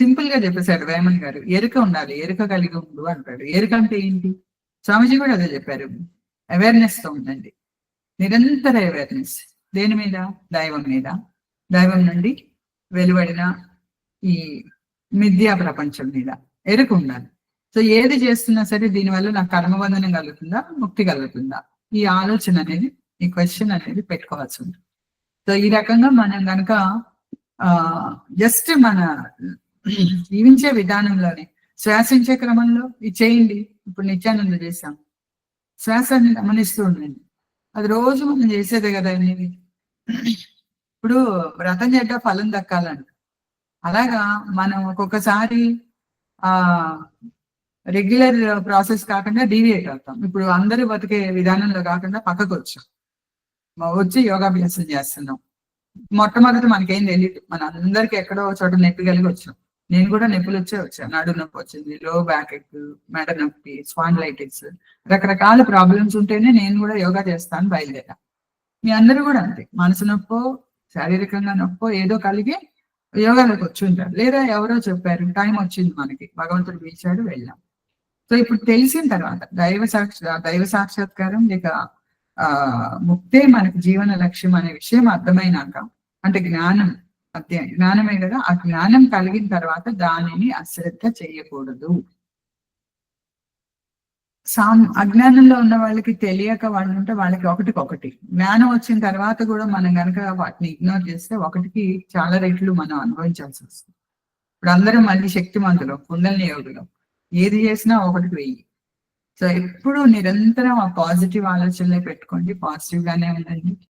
Simple గా చెప్పేశాడు వేమన్ గారు. ఎరుక ఉండాలి, ఎరుక కలిగి ఉండు అంటాడు. ఎరుక అంటే ఏంటి? స్వామీజీ కూడా అదే చెప్పారు. అవేర్నెస్ తో ఉండండి, నిరంతర అవేర్నెస్. దేని మీద? దైవం మీద. దైవం నుండి వెలువడిన ఈ మిథ్యా ప్రపంచం మీద ఎరుక ఉండాలి. సో ఏది చేస్తున్నా సరే దీనివల్ల నాకు కర్మబంధనం కలుగుతుందా, ముక్తి కలుగుతుందా, ఈ ఆలోచన అనేది, ఈ క్వశ్చన్ అనేది పెట్టుకోవాల్సి ఉంటుంది. సో ఈ రకంగా మనం కనుక జస్ట్ మన జీవించే విధానంలోనే, శ్వాసించే క్రమంలో ఇది చేయండి. ఇప్పుడు నిత్యానంద చేశాం, శ్వాసాన్ని గమనిస్తూ ఉండండి. అది రోజు మనం చేసేదే కదా అనేది. ఇప్పుడు వ్రతం చేద్దా ఫలం దక్కాలంట. అలాగా మనం ఒక్కొక్కసారి ఆ రెగ్యులర్ ప్రాసెస్ కాకుండా డీవియేట్ అవుతాం. ఇప్పుడు అందరూ బతికే విధానంలో కాకుండా పక్కకు వచ్చి యోగాభ్యాసం చేస్తున్నాం. మొట్టమొదటి మనకేం తెలియదు, మన అందరికి ఎక్కడో చోట నొప్పి కలిగి వచ్చాం. నేను కూడా నొప్పులు వచ్చాను. నడు నొప్పి వచ్చింది, లో బ్యాక్ ఎక్, మెడ నొప్పి, స్పాండిలైటిస్, రకరకాల ప్రాబ్లమ్స్ ఉంటేనే నేను కూడా యోగా చేస్తాను బయలుదేరా. మీ అందరూ కూడా అంతే, మనసు నొప్పో శారీరకంగా నొప్పో ఏదో కలిగి యోగాలోకి వచ్చి ఉంటారు. లేదా ఎవరో చెప్పారు, టైం వచ్చింది మనకి, భగవంతుడు పిలిచాడు, వెళ్ళాం. సో ఇప్పుడు తెలిసిన తర్వాత దైవ సాక్షాత్కారం లేక ముక్తే మనకి జీవన లక్ష్యం అనే విషయం అర్థమైనాక, అంటే జ్ఞానమే కదా, ఆ జ్ఞానం కలిగిన తర్వాత దానిని అశ్రద్ధ చేయకూడదు. అజ్ఞానంలో ఉన్న వాళ్ళకి తెలియక వాళ్ళు ఉంటే వాళ్ళకి ఒకటికొకటి, జ్ఞానం వచ్చిన తర్వాత కూడా మనం కనుక వాటిని ఇగ్నోర్ చేస్తే ఒకటికి చాలా రెట్లు మనం అనుభవించాల్సి వస్తుంది. ఇప్పుడు అందరూ మళ్ళీ శక్తిమంతులు, కుండలిని యోగులు, ఏది చేసినా ఒకటికి 1000. సో ఎప్పుడు నిరంతరం ఆ పాజిటివ్ ఆలోచనలే పెట్టుకోండి, పాజిటివ్ గానే ఉండండి.